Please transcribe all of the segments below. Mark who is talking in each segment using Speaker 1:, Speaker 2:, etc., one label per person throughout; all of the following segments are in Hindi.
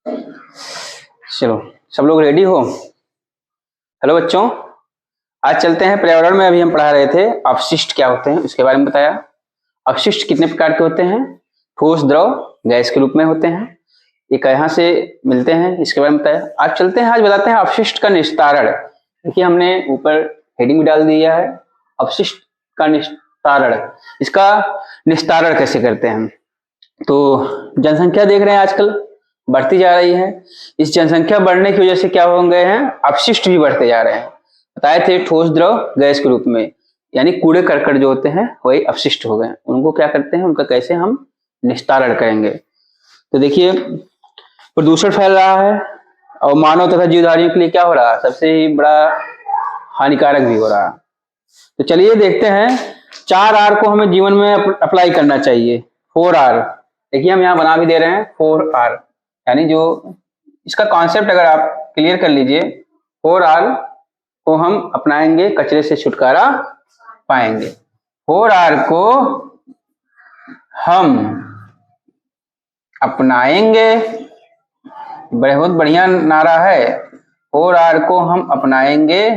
Speaker 1: चलो सब लोग रेडी हो? हेलो बच्चों, आज चलते हैं पर्यावरण में। अभी हम पढ़ा रहे थे अपशिष्ट क्या होते हैं, इसके बारे में बताया। अपशिष्ट कितने प्रकार के होते हैं? ठोस, द्रव, गैस के रूप में होते हैं। ये कहाँ से मिलते हैं, इसके बारे में बताया। आज चलते हैं, आज बताते हैं अपशिष्ट का निस्तारण। देखिए हमने ऊपर हेडिंग भी डाल दिया है, अपशिष्ट का निस्तारण। इसका निस्तारण कैसे करते हैं? तो जनसंख्या देख रहे हैं आजकल बढ़ती जा रही है। इस जनसंख्या बढ़ने की वजह से क्या हो गए हैं? अपशिष्ट भी बढ़ते जा रहे हैं। बताए थे ठोस, द्रव, गैस के रूप में, यानी कूड़े करकट जो होते हैं वही अपशिष्ट हो गए। उनको क्या करते हैं, उनका कैसे हम निस्तारण करेंगे? तो देखिए प्रदूषण फैल रहा है और मानव तथा जीवधारियों के लिए क्या हो रहा है? सबसे ही बड़ा हानिकारक भी हो रहा है। तो चलिए देखते हैं 4R को हमें जीवन में अप्लाई करना चाहिए। 4R देखिए हम यहाँ बना भी दे रहे हैं 4R, यानी जो इसका कॉन्सेप्ट अगर आप क्लियर कर लीजिए, 4R को हम अपनाएंगे कचरे से छुटकारा पाएंगे। 4R को हम अपनाएंगे, बहुत बढ़िया नारा है। 4R को हम अपनाएंगे,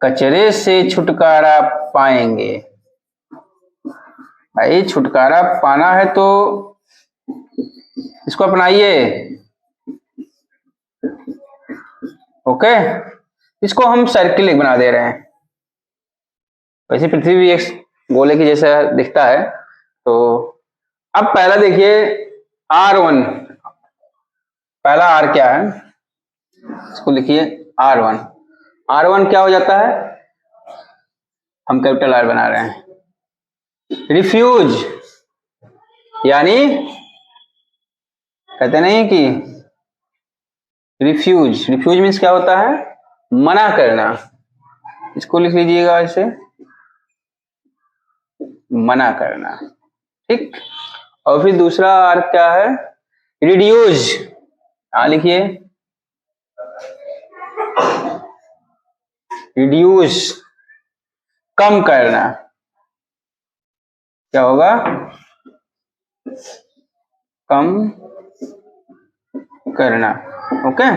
Speaker 1: कचरे से छुटकारा पाएंगे। भाई छुटकारा पाना है तो इसको अपनाइए। ओके, इसको हम सर्किल एक बना दे रहे हैं। वैसे पृथ्वी भी एक गोले की जैसा दिखता है। तो अब पहला देखिए R1, पहला R क्या है, इसको लिखिए R1। R1 क्या हो जाता है? हम कैपिटल R बना रहे हैं। रिफ्यूज, यानी कहते नहीं कि रिफ्यूज, रिफ्यूज मीन्स क्या होता है? मना करना। इसको लिख लीजिएगा ऐसे, मना करना। ठीक, और फिर दूसरा R क्या है? रिड्यूस, लिखिए रिड्यूस, कम करना। क्या होगा? कम करना। ओके,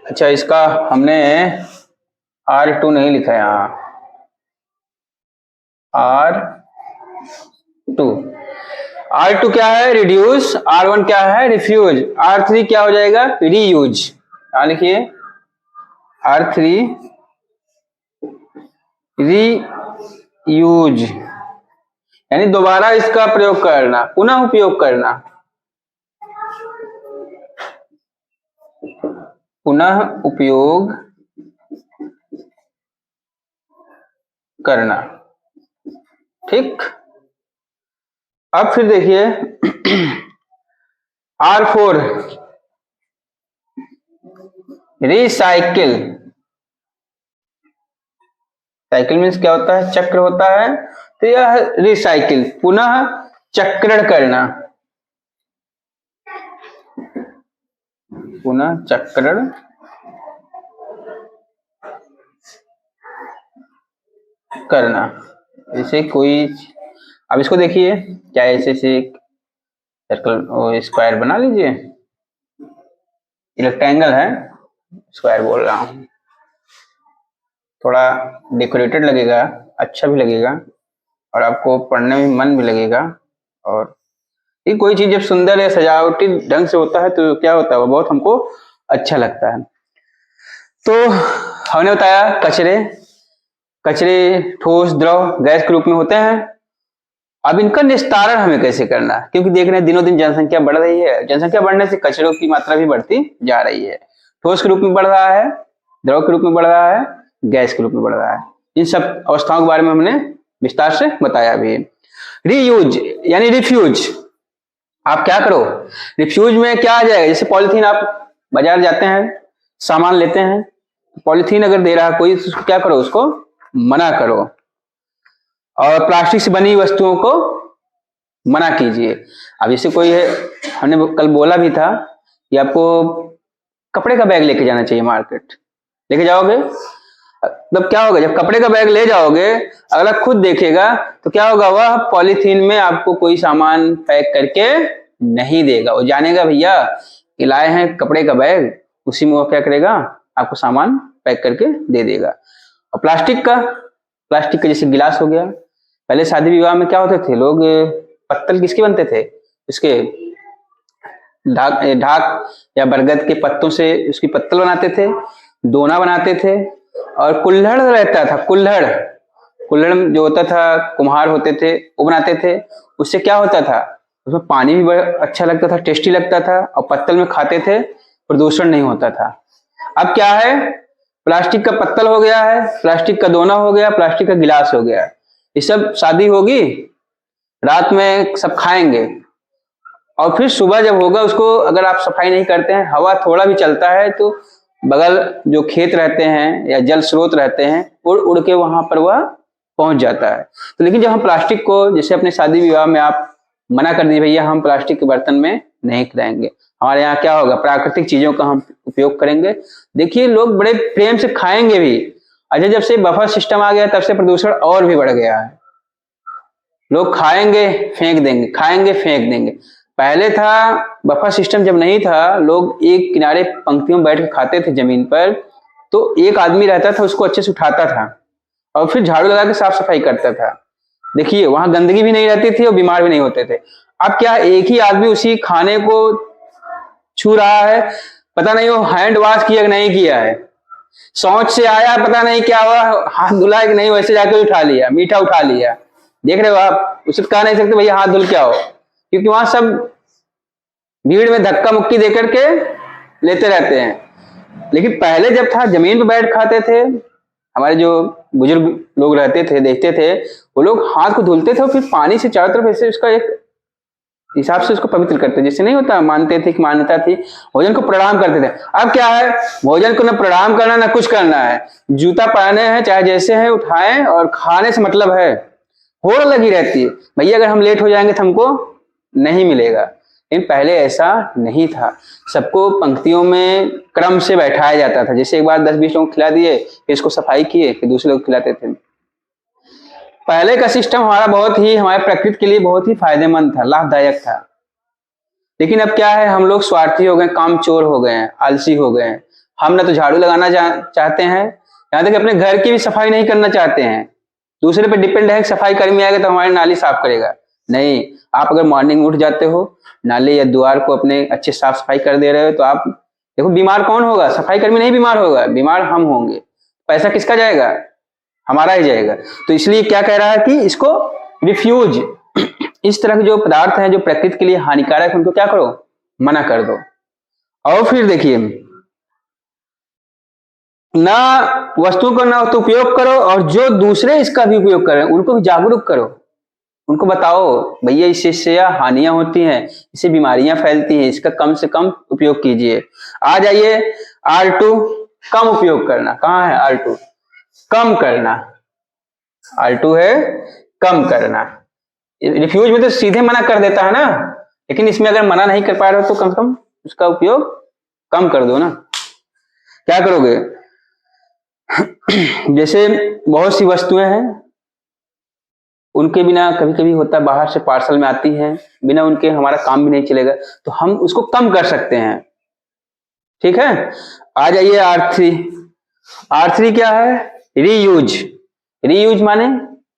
Speaker 1: अच्छा इसका हमने R2 नहीं लिखा है यहाँ, R2 क्या है? रिड्यूस। R1 क्या है? रिफ्यूज। R3 क्या हो जाएगा? रीयूज। लिखिए R3 रीयूज, यानी दोबारा इसका प्रयोग करना, पुनः उपयोग करना, पुनः उपयोग करना। ठीक, अब फिर देखिए R4 रिसाइकिल। साइकिल मीन्स क्या होता है? चक्र होता है। तो यह रिसाइकिल, पुनः चक्रण करना, पुनः चक्रण करना। जैसे कोई, अब इसको देखिए क्या ऐसे से सर्कल स्क्वायर बना लीजिए, रेक्टेंगल है, स्क्वायर बोल रहा हूं, थोड़ा डेकोरेटेड लगेगा, अच्छा भी लगेगा और आपको पढ़ने में मन भी लगेगा। और ये कोई चीज जब सुंदर है, सजावटी ढंग से होता है तो क्या होता है, वो बहुत हमको अच्छा लगता है। तो हमने बताया कचरे ठोस, द्रव, गैस के रूप में होते हैं। अब इनका निस्तारण हमें कैसे करना है, क्योंकि देख रहे हैं दिनों दिन जनसंख्या बढ़ रही है। जनसंख्या बढ़ने से कचरों की मात्रा भी बढ़ती जा रही है। ठोस के रूप में बढ़ रहा है, द्रव के रूप में बढ़ रहा है, गैस के रूप में बढ़ रहा है। इन सब अवस्थाओं के बारे में हमने विस्तार से बताया भी। रीयूज यानी रिफ्यूज। आप क्या करो, रिफ्यूज में क्या आ जाएगा? जैसे पॉलिथीन, आप बाजार जाते हैं, सामान लेते हैं, पॉलिथीन अगर दे रहा कोई तो क्या करो, उसको मना करो। और प्लास्टिक से बनी वस्तुओं को मना कीजिए। अब जैसे कोई है, हमने कल बोला भी था कि आपको कपड़े का बैग लेके जाना चाहिए मार्केट। लेके जाओगे तब क्या होगा? जब कपड़े का बैग ले जाओगे, अगला खुद देखेगा तो क्या होगा? वह पॉलीथीन में आपको कोई सामान पैक करके नहीं देगा। वो जानेगा भैया ये लाए हैं कपड़े का बैग, उसी में वो क्या करेगा, आपको सामान पैक करके दे देगा। और प्लास्टिक का जैसे गिलास हो गया, पहले शादी विवाह में क्या होते थे लोग, पत्तल किसके बनते थे, इसके ढाक या बरगद के पत्तों से उसकी पत्तल बनाते थे, दोना बनाते थे, और कुल्हड़ रहता था, कुल्हड़ जो होता था, कुम्हार होते थे वो बनाते थे। उससे क्या होता था, उसमें पानी भी बड़ा अच्छा लगता था, टेस्टी लगता था, और पत्तल में खाते थे, प्रदूषण नहीं होता था। अब क्या है, प्लास्टिक का पत्तल हो गया है, प्लास्टिक का दोना हो गया, प्लास्टिक का गिलास हो गया। ये सब शादी होगी, रात में सब खाएंगे, और फिर सुबह जब होगा उसको अगर आप सफाई नहीं करते हैं, हवा थोड़ा भी चलता है तो बगल जो खेत रहते हैं या जल स्रोत रहते हैं उड़ उड़ के वहां पर वह पहुंच जाता है। तो लेकिन जब हम प्लास्टिक को, जैसे अपने शादी विवाह में आप मना कर दीजिए भैया हम प्लास्टिक के बर्तन में नहीं खाएंगे, हमारे यहाँ क्या होगा, प्राकृतिक चीजों का हम उपयोग करेंगे। देखिए लोग बड़े प्रेम से खाएंगे भी। अच्छा, जब से बफर सिस्टम आ गया तब से प्रदूषण और भी बढ़ गया है। लोग खाएंगे फेंक देंगे, खाएंगे फेंक देंगे। पहले था बफर सिस्टम जब नहीं था, लोग एक किनारे पंक्तियों में बैठ के खाते थे जमीन पर, तो एक आदमी रहता था उसको अच्छे से उठाता था और फिर झाड़ू लगा के साफ सफाई करता था। देखिए वहां गंदगी भी नहीं रहती थी और बीमार भी नहीं होते थे। अब क्या, एक ही आदमी उसी खाने को छू रहा है, पता नहीं वो हैंड वॉश किया कि नहीं किया है, शौच से आया पता नहीं क्या हुआ, हाथ धुला कि नहीं, वैसे जाकर उठा लिया, मीठा उठा लिया। देख रहे हो आप, उसे कह नहीं सकते भैया हाथ धुल के आओ, क्योंकि वहां सब भीड़ में धक्का मुक्की देकर के लेते रहते हैं। लेकिन पहले जब था जमीन पर बैठ खाते थे, हमारे जो बुजुर्ग लोग रहते थे देखते थे, वो लोग हाथ को धुलते थे और फिर पानी से चारों तरफ ऐसे उसका एक हिसाब से उसको पवित्र करते, जैसे नहीं होता, मानते थे कि मान्यता थी, भोजन को प्रणाम करते थे। अब क्या है, भोजन को न प्रणाम करना न कुछ करना है, जूता पहने हैं चाहे जैसे हैं उठाएं और खाने से मतलब है, होड़ लगी रहती है भैया अगर हम लेट हो जाएंगे तो हमको नहीं मिलेगा। लेकिन पहले ऐसा नहीं था, सबको पंक्तियों में क्रम से बैठाया जाता था, जैसे एक बार 10-20 लोग खिला दिए, फिर इसको सफाई किए, फिर दूसरे लोग खिलाते थे। पहले का सिस्टम हमारा बहुत ही, हमारे प्रकृति के लिए बहुत ही फायदेमंद था, लाभदायक था। लेकिन अब क्या है, हम लोग स्वार्थी हो गए, कामचोर हो गए हैं, आलसी हो गए हैं। हम ना तो झाड़ू लगाना चाहते हैं, यहाँ तक अपने घर की भी सफाई नहीं करना चाहते हैं। दूसरे पे डिपेंड है कि सफाई कर्मी आएगा तो हमारी नाली साफ करेगा, नहीं। आप अगर मॉर्निंग उठ जाते हो, नाली या द्वार को अपने अच्छे साफ सफाई कर दे रहे हो, तो आप देखो बीमार कौन होगा, सफाई कर्मी नहीं बीमार होगा, बीमार हम होंगे। पैसा किसका जाएगा, हमारा ही जाएगा। तो इसलिए क्या कह रहा है कि इसको रिफ्यूज, इस तरह के जो पदार्थ हैं जो प्रकृति के लिए हानिकारक, उनको क्या करो, मना कर दो। और फिर देखिए, ना वस्तु को ना तो उपयोग करो, और जो दूसरे इसका भी उपयोग कर रहे हैं उनको भी जागरूक करो, उनको बताओ भैया इससे हानियां होती हैं, इससे बीमारियां फैलती हैं, इसका कम से कम उपयोग कीजिए। आ जाइए R2, कम उपयोग करना, कहाँ है R2, कम करना, R2 है कम करना। रिफ्यूज में तो सीधे मना कर देता है ना, लेकिन इसमें अगर मना नहीं कर पा रहे हो तो कम से कम उसका उपयोग कम कर दो ना। क्या करोगे, जैसे बहुत सी वस्तुएं हैं, उनके बिना कभी कभी होता है बाहर से पार्सल में आती हैं, बिना उनके हमारा काम भी नहीं चलेगा, तो हम उसको कम कर सकते हैं। ठीक है, आ जाइए R3 क्या है, रीयूज। रीयूज माने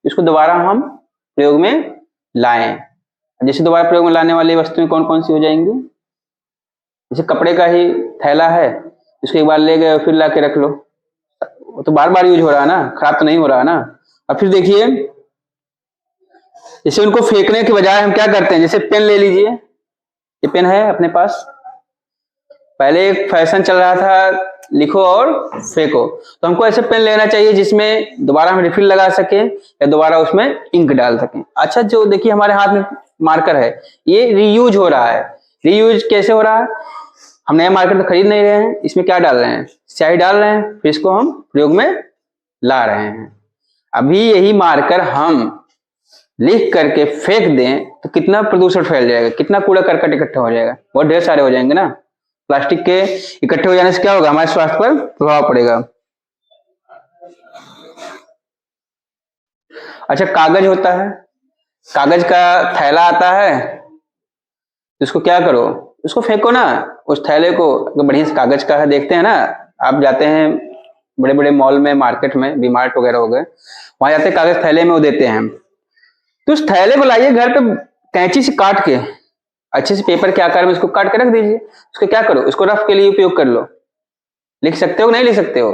Speaker 1: इसको दोबारा हम प्रयोग में लाएं। जैसे दोबारा प्रयोग में लाने वाली वस्तुएं कौन कौन सी हो जाएंगी, जैसे कपड़े का ही थैला है, इसको एक बार ले गए फिर ला के रख लो, तो बार बार यूज हो रहा है ना, खराब तो नहीं हो रहा ना। अब फिर देखिए, जैसे उनको फेंकने के बजाय हम क्या करते हैं, जैसे पेन ले लीजिए, ये पेन है अपने पास, पहले एक फैशन चल रहा था लिखो और फेंको, तो हमको ऐसे पेन लेना चाहिए जिसमें दोबारा हम रिफिल लगा सके या दोबारा उसमें इंक डाल सकें। अच्छा, जो देखिए हमारे हाथ में मार्कर है, ये रीयूज हो रहा है। रीयूज कैसे हो रहा है, हम नया मार्कर तो खरीद नहीं रहे हैं, इसमें क्या डाल रहे हैं, स्याही डाल रहे हैं, फिर इसको हम प्रयोग में ला रहे हैं। अभी यही मार्कर हम लिख करके फेंक दें तो कितना प्रदूषण फैल जाएगा, कितना कूड़ा करकट इकट्ठा हो जाएगा, बहुत ढेर सारे हो जाएंगे ना। प्लास्टिक के इकट्ठे हो जाने से क्या होगा, हमारे स्वास्थ्य पर प्रभाव पड़ेगा। अच्छा, कागज होता है, कागज का थैला आता है, तो इसको क्या करो, उसको फेंको ना, उस थैले को। बढ़िया से कागज का है, देखते हैं ना, आप जाते हैं बड़े बड़े मॉल में, मार्केट में, वी मार्ट वगैरह हो गए, वहां जाते हैं कागज थैले में वो देते हैं। तो उस थैले को लाइए घर पे, कैंची से काट के अच्छे से पेपर के आकार में उसको काट के रख दीजिए। उसको क्या करो, उसको रफ के लिए उपयोग कर लो। लिख सकते हो नहीं लिख सकते हो।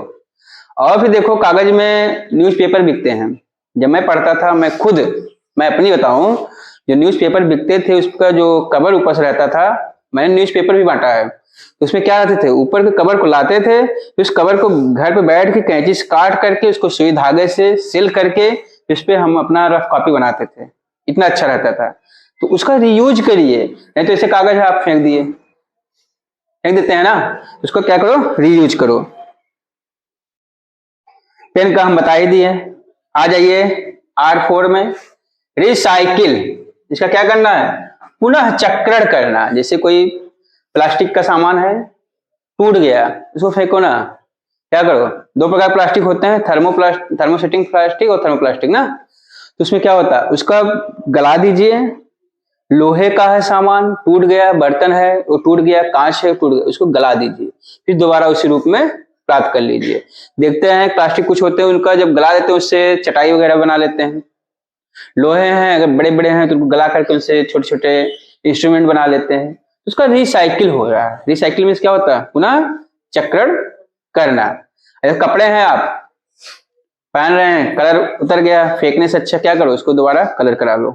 Speaker 1: और फिर देखो कागज में न्यूज़पेपर बिकते हैं। जब मैं पढ़ता था, मैं अपनी बताऊं, जो न्यूज़पेपर बिकते थे उसका जो कवर ऊपर से रहता था, मैंने न्यूज़पेपर भी बांटा है, तो उसमें क्या रहते थे, ऊपर के कवर को लाते थे, फिर उस कवर को घर पे बैठ के कैंची से काट करके उसको सुई धागे से सिल करके उस पर हम अपना रफ कॉपी बनाते थे। इतना अच्छा रहता था। तो उसका रीयूज करिए, नहीं तो ऐसे कागज है आप फेंक देते हैं ना, उसको क्या करो, रीयूज करो। पेन का हम बता ही दिए। आ जाइए R4 में, रिसाइकिल। इसका क्या करना है, पुनः चक्रण करना। जैसे कोई प्लास्टिक का सामान है, टूट गया, उसको फेंको ना, क्या करो, दो प्रकार प्लास्टिक होते हैं, थर्मोसेटिंग प्लास्टिक और थर्मोप्लास्टिक ना। तो उसमें क्या होता है, उसका गला दीजिए। लोहे का है सामान, टूट गया, बर्तन है वो टूट गया, कांच है टूट गया, उसको गला दीजिए, फिर दोबारा उसी रूप में प्राप्त कर लीजिए। देखते हैं प्लास्टिक कुछ होते हैं उनका जब गला देते हैं उससे चटाई वगैरह बना लेते हैं। लोहे हैं अगर बड़े बड़े हैं तो उनको गला करके उनसे छोटे छोटे इंस्ट्रूमेंट बना लेते हैं। उसका रिसाइकिल हो रहा है। रिसाइकिल में क्या होता है, पुनः चक्रण करना। अगर कपड़े हैं आप पहन रहे हैं, कलर उतर गया, फेंकने से अच्छा क्या करो, उसको दोबारा कलर करा लो,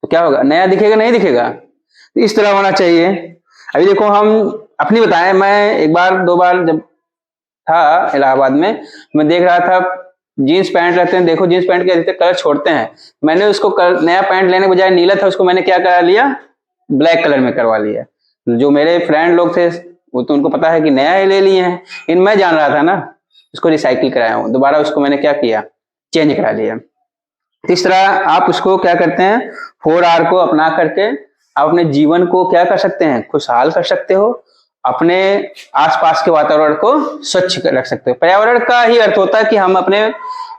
Speaker 1: तो क्या होगा, नया दिखेगा नहीं दिखेगा। तो इस तरह होना चाहिए। अभी देखो हम अपनी बताएं, मैं एक बार दो बार जब था इलाहाबाद में, मैं देख रहा था जीन्स पैंट रहते हैं, देखो जीन्स पैंट के अधिकतर कलर छोड़ते हैं। मैंने उसको नया पैंट लेने के बजाय नीला था, उसको मैंने क्या करा लिया, ब्लैक कलर में करवा लिया। जो मेरे फ्रेंड लोग थे वो तो उनको पता है कि नया ही ले लिए हैं, इन मैं जान रहा था ना, उसको रिसाइकिल कराया हूँ, दोबारा उसको मैंने क्या किया, चेंज करा लिया। इस तरह आप उसको क्या करते हैं, 4R को अपना करके आप अपने जीवन को क्या कर सकते हैं, खुशहाल कर सकते हो। अपने आसपास के वातावरण को स्वच्छ रख सकते हो। पर्यावरण का ही अर्थ होता है कि हम अपने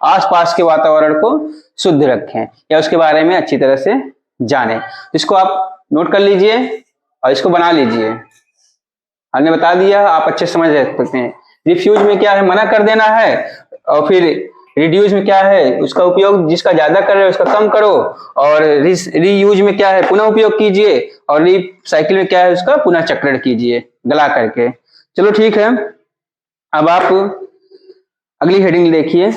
Speaker 1: आसपास के वातावरण को शुद्ध रखें या उसके बारे में अच्छी तरह से जानें। इसको आप नोट कर लीजिए और इसको बना लीजिए। हमने बता दिया, आप अच्छे समझ सकते हैं। रिफ्यूज में क्या है, मना कर देना है, और फिर रिड्यूस में क्या है, उसका उपयोग जिसका ज्यादा कर रहे हो उसका कम करो, और रीयूज में क्या है, पुनः उपयोग कीजिए, और रिसाइकिल में क्या है, उसका पुनः चक्रण कीजिए गला करके। चलो ठीक है, अब आप अगली हेडिंग देखिए।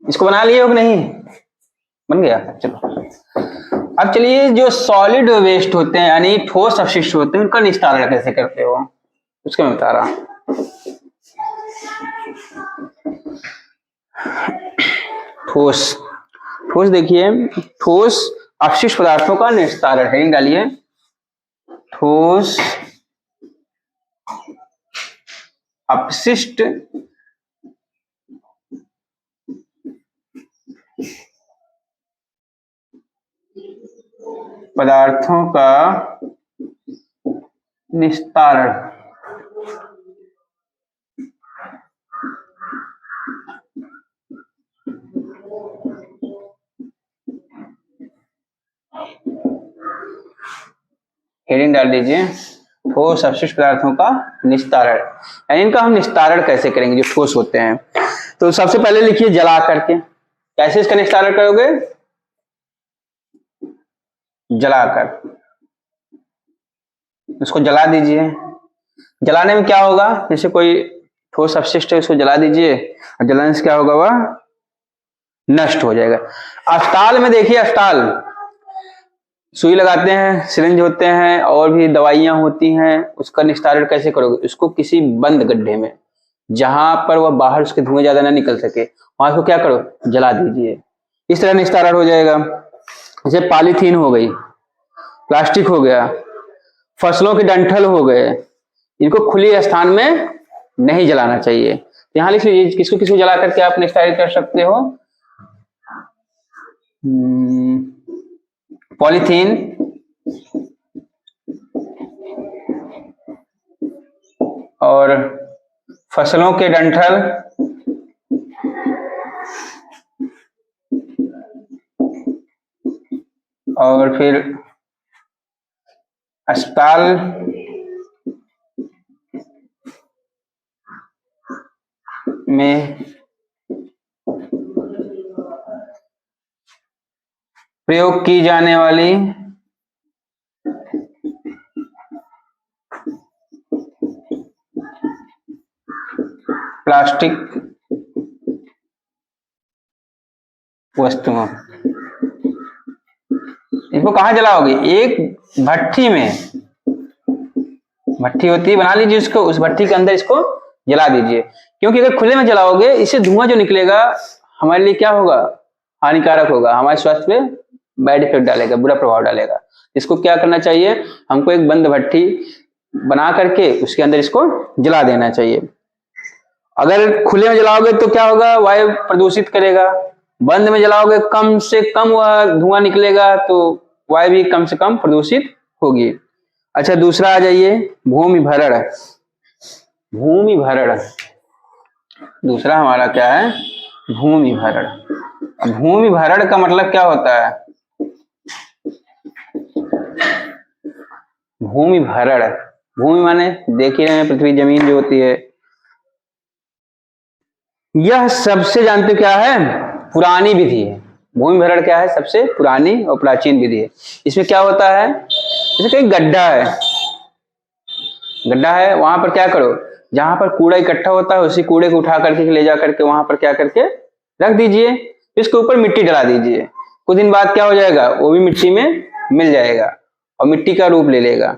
Speaker 1: इसको बना लिए हो कि नहीं, बन गया, चलो। अब चलिए, जो सॉलिड वेस्ट होते हैं यानी ठोस अपशिष्ट होते हैं उनका निस्तारण कैसे करते हो उसके मैं बता रहा हूं। ठोस ठोस देखिए, ठोस अपशिष्ट पदार्थों का निस्तारण, हेडिंग डालिए, ठोस अपशिष्ट पदार्थों का निस्तारण। हेडिंग डाल दीजिए, ठोस अपशिष्ट पदार्थों का निस्तारण, यानी इनका हम निस्तारण कैसे करेंगे जो ठोस होते हैं। तो सबसे पहले लिखिए जला करके। कैसे इसका निस्तारण करोगे, जलाकर, उसको जला दीजिए। जलाने में क्या होगा, जैसे कोई ठोस अपशिष्ट है उसको जला दीजिए, और जलाने से क्या होगा, वह नष्ट हो जाएगा। अस्पताल में देखिए, अस्पताल सुई लगाते हैं, सिरिंज होते हैं और भी दवाइयां होती हैं, उसका निस्तारण कैसे करोगे, उसको किसी बंद गड्ढे में जहां पर वह बाहर उसके धुएं ज्यादा ना निकल सके, वहां उसको क्या करो, जला दीजिए। इस तरह निस्तारण हो जाएगा। जैसे पॉलीथीन हो गई, प्लास्टिक हो गया, फसलों के डंठल हो गए, इनको खुले स्थान में नहीं जलाना चाहिए। यहां लिख लीजिए किसको किसको जला करके आप निस्तारित कर सकते हो, पॉलीथीन, और फसलों के डंठल, और फिर अस्पताल में प्रयोग की जाने वाली प्लास्टिक वस्तुओं, इनको कहाँ जलाओगे? एक भट्ठी में, भट्ठी होती है, बना लीजिए उसको, उस भट्ठी के अंदर इसको जला दीजिए। क्योंकि अगर खुले में जलाओगे, इससे धुआं जो निकलेगा हमारे लिए क्या होगा? हानिकारक होगा, हमारे स्वास्थ्य पे बैड इफेक्ट डालेगा, बुरा प्रभाव डालेगा। इसको क्या करना चाहिए? हमको एक बंद भट्ठी बना करके उसके अंदर इसको जला देना चाहिए। अगर खुले में जलाओगे तो क्या होगा? वायु प्रदूषित करेगा। बंद में जलाओगे कम से कम वह धुआं निकलेगा, तो वायु भी कम से कम प्रदूषित होगी। अच्छा, दूसरा आ जाइए, भूमि भरण। भूमि भरण दूसरा हमारा क्या है? भूमि भरण। भूमि भरण का मतलब क्या होता है? भूमि भरण, भूमि माने देख ही रहे हैं, पृथ्वी, जमीन जो होती है। यह सबसे जानते क्या है? पुरानी विधि है। भूमि भरण क्या है? सबसे पुरानी और प्राचीन विधि है। इसमें क्या होता है? जैसे कहीं गड्ढा है, गड्ढा है, वहां पर क्या करो, जहां पर कूड़ा इकट्ठा होता है उसी कूड़े को उठा करके ले जा करके वहां पर क्या करके रख दीजिए, इसके ऊपर मिट्टी डला दीजिए। कुछ दिन बाद क्या हो जाएगा? वो भी मिट्टी में मिल जाएगा और मिट्टी का रूप ले लेगा।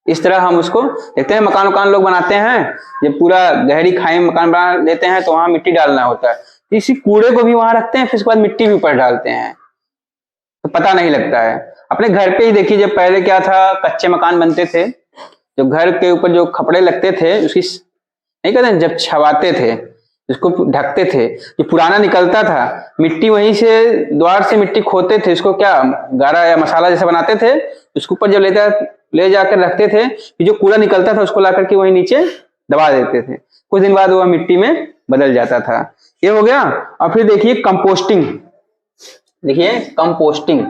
Speaker 1: इस तरह हम उसको देखते हैं, मकान वकान लोग बनाते हैं, जब पूरा गहरी खाई में मकान बना देते हैं तो वहां मिट्टी डालना होता है, इसी कूड़े को भी वहां रखते हैं, फिर उसके बाद मिट्टी भी ऊपर डालते हैं, तो पता नहीं लगता है। अपने घर पे ही देखिए, जब पहले क्या था, कच्चे मकान बनते थे, जो घर के ऊपर जो कपड़े लगते थे उसकी नहीं कहते, जब छवाते थे, इसको ढकते थे, जो पुराना निकलता था मिट्टी, वहीं से द्वार से मिट्टी खोते थे, इसको क्या गारा या मसाला जैसा बनाते थे, उसके ऊपर जब ले जाकर रखते थे, जो कूड़ा निकलता था उसको ला करके वहीं नीचे दबा देते थे। कुछ दिन बाद वह मिट्टी में बदल जाता था। ये हो गया। और फिर देखिए कंपोस्टिंग, देखिए कंपोस्टिंग,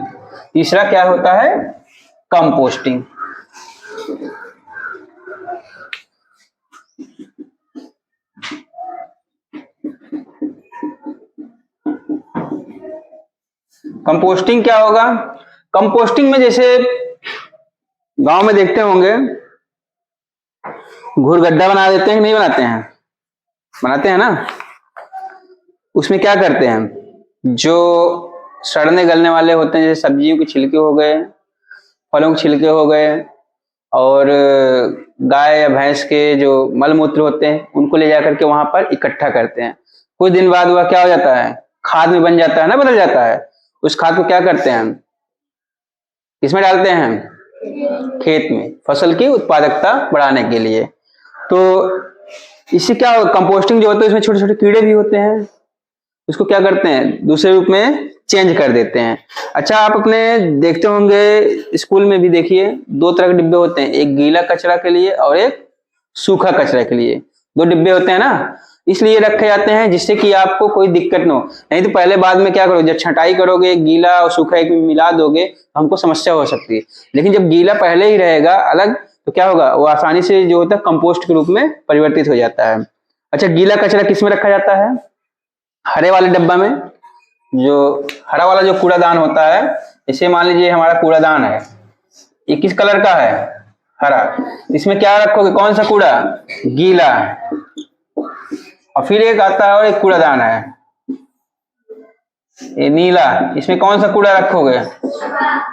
Speaker 1: तीसरा क्या होता है? कंपोस्टिंग। कंपोस्टिंग क्या होगा? कंपोस्टिंग में जैसे गांव में देखते होंगे, घूर गड्ढा बना देते हैं, नहीं बनाते हैं? बनाते हैं ना। उसमें क्या करते हैं, जो सड़ने गलने वाले होते हैं, जैसे सब्जियों के छिलके हो गए, फलों के छिलके हो गए, और गाय या भैंस के जो मल मूत्र होते हैं, उनको ले जाकर के वहां पर इकट्ठा करते हैं। कुछ दिन बाद वह क्या हो जाता है? खाद में बन जाता है ना, बदल जाता है। उस खाद को क्या करते हैं हम? किसमें डालते हैं? खेत में, फसल की उत्पादकता बढ़ाने के लिए। तो इससे क्या हो, कंपोस्टिंग जो होता है उसमें छोटे छोटे कीड़े भी होते हैं, उसको क्या करते हैं? दूसरे रूप में चेंज कर देते हैं। अच्छा, आप अपने देखते होंगे स्कूल में भी देखिए, दो तरह के डिब्बे होते हैं, एक गीला कचरा के लिए और एक सूखा कचरा के लिए। दो डिब्बे होते हैं ना, इसलिए रखे जाते हैं जिससे कि आपको कोई दिक्कत न हो। नहीं तो पहले बाद में क्या करोगे, जब छंटाई करोगे, गीला और सूखा एक में मिला दोगे, हमको समस्या हो सकती है। लेकिन जब गीला पहले ही रहेगा अलग, तो क्या होगा, वो आसानी से जो होता है कंपोस्ट के रूप में परिवर्तित हो जाता है। अच्छा, गीला कचरा किस में रखा जाता है? हरे वाले डब्बा में। जो हरा वाला जो कूड़ादान होता है, इसे मान लीजिए हमारा कूड़ादान है, ये किस कलर का है? हरा। इसमें क्या रखोगे? कौन सा कूड़ा? गीला। और फिर एक आता है और एक कूड़ादान है, ये नीला, इसमें कौन सा कूड़ा रखोगे?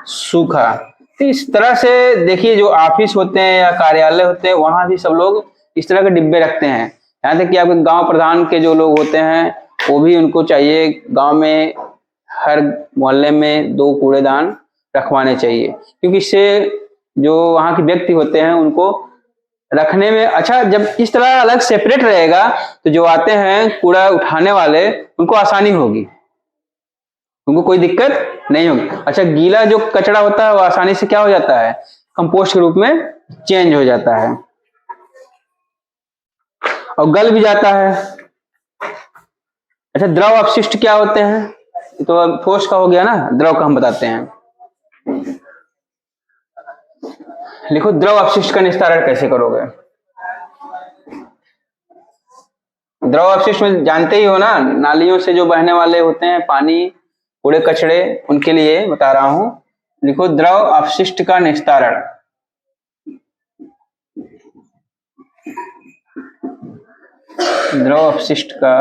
Speaker 1: सूखा। तो इस तरह से देखिए, जो ऑफिस होते हैं या कार्यालय होते हैं, वहां भी सब लोग इस तरह के डिब्बे रखते हैं। यहाँ तक कि आपके गांव प्रधान के जो लोग होते हैं, वो भी, उनको चाहिए गांव में हर मोहल्ले में 2 कूड़ेदान रखवाने चाहिए, क्योंकि इससे जो वहां के व्यक्ति होते हैं उनको रखने में, अच्छा जब इस तरह अलग सेपरेट रहेगा तो जो आते हैं कूड़ा उठाने वाले, उनको आसानी होगी, उनको कोई दिक्कत नहीं होगी। अच्छा, गीला जो कचरा होता है वो आसानी से क्या हो जाता है? कंपोस्ट के रूप में चेंज हो जाता है और गल भी जाता है। अच्छा, द्रव अपशिष्ट क्या होते हैं? तो अब ठोस का हो गया ना, द्रव का हम बताते हैं। लिखो द्रव अपशिष्ट का निस्तारण कैसे करोगे। द्रव अपशिष्ट में जानते ही हो ना, नालियों से जो बहने वाले होते हैं पानी, कूड़े कचड़े, उनके लिए बता रहा हूं। लिखो द्रव अपशिष्ट का निस्तारण। द्रव अपशिष्ट का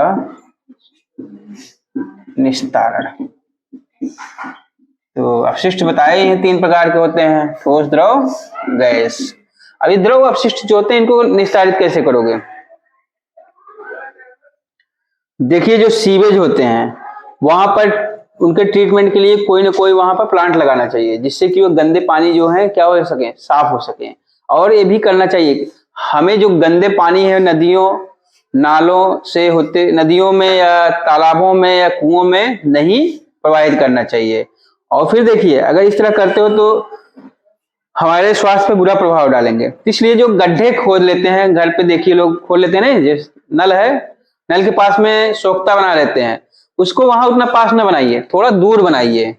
Speaker 1: निस्तारण। तो अपशिष्ट बताए हैं 3 प्रकार के होते हैं, ठोस, द्रव, गैस। अभी द्रव अपशिष्ट जो होते हैं इनको निस्तारित कैसे करोगे। देखिए जो सीवेज होते हैं वहां पर उनके ट्रीटमेंट के लिए कोई ना कोई वहां पर प्लांट लगाना चाहिए, जिससे कि वो गंदे पानी जो है क्या हो सके, साफ हो सके। और ये भी करना चाहिए हमें जो गंदे पानी है नदियों नालों से होते, नदियों में या तालाबों में या कुओं में नहीं प्रवाहित करना चाहिए। और फिर देखिए अगर इस तरह करते हो तो हमारे स्वास्थ्य पर बुरा प्रभाव डालेंगे। इसलिए जो गड्ढे खोद लेते हैं घर पे, देखिए लोग खोद लेते हैं ना, जैसे नल है, नल के पास में सोख्ता बना लेते हैं, उसको वहां उतना पास न बनाइए, थोड़ा दूर बनाइए,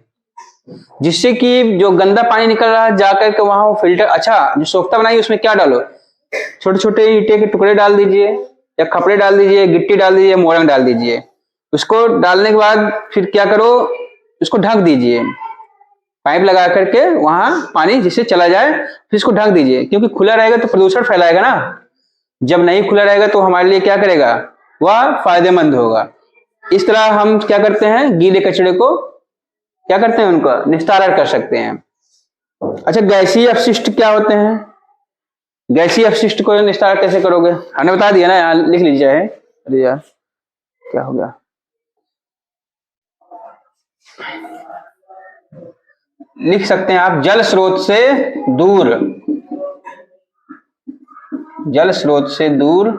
Speaker 1: जिससे कि जो गंदा पानी निकल रहा है जाकर के वहां वो फिल्टर। अच्छा जो सोख्ता बनाइए उसमें क्या डालो, छोटे छोटे ईंटे के टुकड़े डाल दीजिए या खपड़े डाल दीजिए, गिट्टी डाल दीजिए, मोरंग डाल दीजिए। उसको डालने के बाद फिर क्या करो, उसको ढक दीजिए, पाइप लगा करके वहां पानी जिससे चला जाए, फिर इसको ढक दीजिए, क्योंकि खुला रहेगा तो प्रदूषण फैलाएगा ना। जब नहीं खुला रहेगा तो हमारे लिए क्या करेगा, वह फायदेमंद होगा। इस तरह हम क्या करते हैं, गीले कचड़े को क्या करते हैं, उनका निस्तारण कर सकते हैं। अच्छा गैसीय अपशिष्ट क्या होते हैं, गैसीय अपशिष्ट को निस्तारण कैसे करोगे, हमने बता दिया ना, यहाँ लिख लीजिए। अरे यार क्या हो गया, लिख सकते हैं आप, जल स्रोत से दूर, जल स्रोत से दूर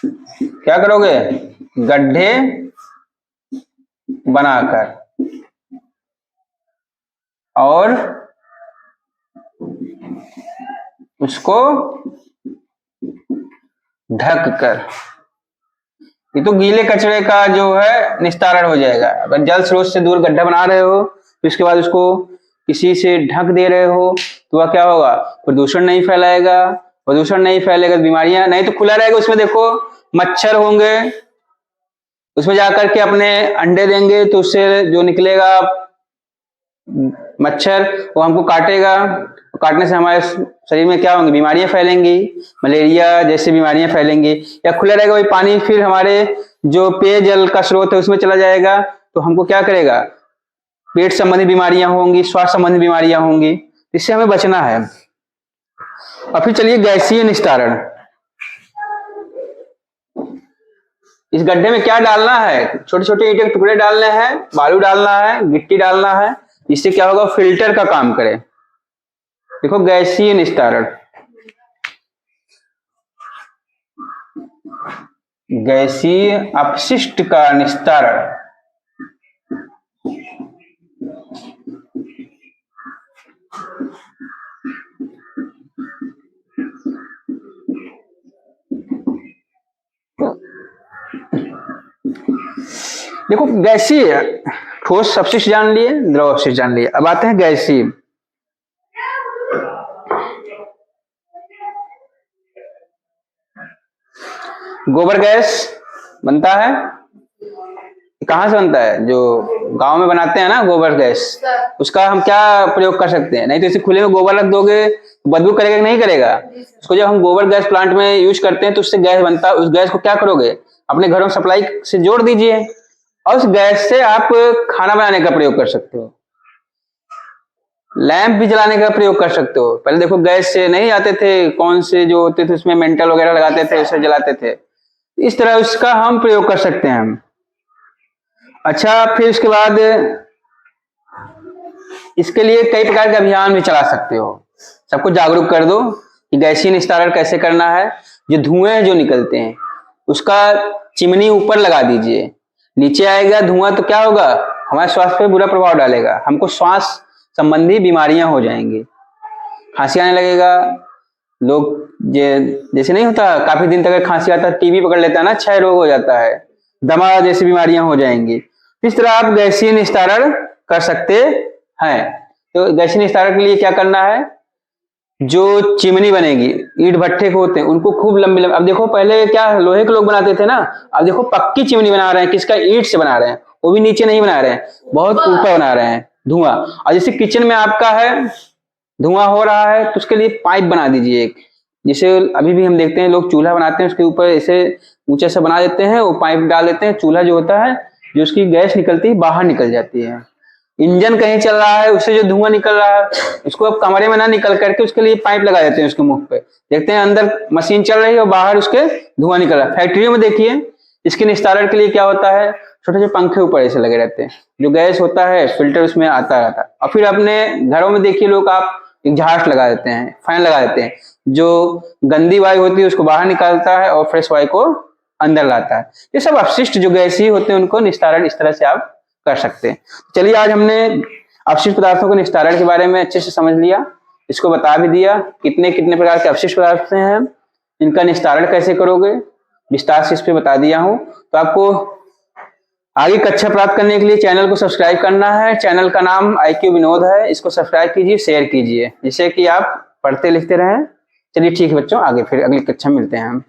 Speaker 1: क्या करोगे, गड्ढे बनाकर और उसको ढक कर। ये तो गीले कचरे का जो है निस्तारण हो जाएगा। अगर जल स्रोत से दूर गड्ढा बना रहे हो तो इसके बाद उसको किसी से ढक दे रहे हो तो वह क्या होगा, प्रदूषण नहीं फैलाएगा। प्रदूषण नहीं फैलेगा तो बीमारियां नहीं, तो खुला रहेगा उसमें देखो मच्छर होंगे, उसमें जाकर के अपने अंडे देंगे, तो उससे जो निकलेगा मच्छर वो हमको काटेगा, काटने से हमारे शरीर में क्या होंगी, बीमारियां फैलेंगी, मलेरिया जैसी बीमारियां फैलेंगी। या खुला रहेगा वही पानी फिर हमारे जो पेयजल का स्रोत है उसमें चला जाएगा, तो हमको क्या करेगा, पेट संबंधी बीमारियां होंगी, स्वास्थ्य संबंधी बीमारियां होंगी, इससे हमें बचना है। और फिर चलिए गैसीय निस्तारण। इस गड्ढे में क्या डालना है, छोटे छोटे ईंटे के टुकड़े डालने हैं, बालू डालना है, गिट्टी डालना है, इससे क्या होगा, फिल्टर का काम करे। देखो गैसीय निस्तारण, गैसीय अपशिष्ट का निस्तारण। देखो गैसीय, ठोस अपशिष्ट जान लिए, द्रव अपशिष्ट जान लिए, अब आते हैं गैसीय। गोबर गैस बनता है, कहां से बनता है, जो गांव में बनाते हैं ना गोबर गैस, उसका हम क्या प्रयोग कर सकते हैं। नहीं तो इसे खुले में गोबर रख दोगे तो बदबू करेगा कि नहीं करेगा, उसको जब हम गोबर गैस प्लांट में यूज करते हैं तो उससे गैस बनता है। उस गैस को क्या करोगे, अपने घरों में सप्लाई से जोड़ दीजिए और उस गैस से आप खाना बनाने का प्रयोग कर सकते हो, लैंप भी जलाने का प्रयोग कर सकते हो। पहले देखो गैस से नहीं आते थे, कौन से जो होते थे उसमें मेंटल वगैरह लगाते थे, उसे जलाते थे। इस तरह उसका हम प्रयोग कर सकते हैं। अच्छा फिर उसके बाद इसके लिए कई प्रकार के अभियान भी चला सकते हो, सबको जागरूक कर दो कि गैसीय निस्तारण कैसे करना है। जो धुएं जो निकलते हैं उसका चिमनी ऊपर लगा दीजिए, नीचे आएगा धुआं तो क्या होगा, हमारे स्वास्थ्य पे बुरा प्रभाव डालेगा, हमको श्वास संबंधी बीमारियां हो जाएंगी, खांसी आने लगेगा, लोग जैसे नहीं होता काफी दिन तक खांसी आता है, टीबी पकड़ लेता है ना, क्षय रोग हो जाता है, दमा जैसी बीमारियां हो जाएंगी। इस तरह आप गैसीय निस्तारण कर सकते हैं। तो गैसीय निस्तारण के लिए क्या करना है, जो चिमनी बनेगी, ईंट भट्ठे को होते हैं उनको खूब लंबी लंबी, अब देखो पहले क्या लोहे के लोग बनाते थे ना, अब देखो पक्की चिमनी बना रहे हैं, किसका, ईंट से बना रहे हैं, वो भी नीचे नहीं बना रहे हैं, बहुत ऊपर बना रहे हैं धुआं। और जैसे किचन में आपका है धुआं हो रहा है तो उसके लिए पाइप बना दीजिए एक, जैसे अभी भी हम देखते हैं लोग चूल्हा बनाते हैं उसके ऊपर ऐसे ऊंचे से बना देते हैं, वो पाइप डाल देते हैं, चूल्हा जो होता है जो उसकी गैस निकलती है बाहर निकल जाती है। इंजन कहीं चल रहा है उससे जो धुआं निकल रहा है उसको अब कमरे में ना निकल करके उसके लिए पाइप लगा देते हैं उसके मुख पे, देखते हैं अंदर मशीन चल रही है और बाहर उसके धुआं निकल रहा है। फैक्ट्रियों में देखिए इसके निस्तारण के लिए क्या होता है, छोटे छोटे पंखे ऊपर ऐसे लगे रहते हैं, जो गैस होता है फिल्टर उसमें आता रहता है। और फिर अपने घरों में देखिए लोग आप एग्जॉस्ट लगा देते हैं, फैन लगा देते हैं, जो गंदी वायु होती है उसको बाहर निकालता है और फ्रेश वायु को अंदर लाता है। ये सब अपशिष्ट जो गैसीय होते हैं उनको निस्तारण इस तरह से आप कर सकते हैं। चलिए आज हमने अपशिष्ट पदार्थों के निस्तारण के बारे में अच्छे से समझ लिया, इसको बता भी दिया कितने कितने प्रकार के अपशिष्ट पदार्थ हैं, इनका निस्तारण कैसे करोगे विस्तार से इस पे बता दिया हूं। तो आपको आगे कक्षा प्राप्त करने के लिए चैनल को सब्सक्राइब करना है। चैनल का नाम IQ विनोद है, इसको सब्सक्राइब कीजिए, शेयर कीजिए, जिससे कि आप पढ़ते लिखते रहें। चलिए ठीक है बच्चों, आगे फिर अगली कक्षा में मिलते हैं हम।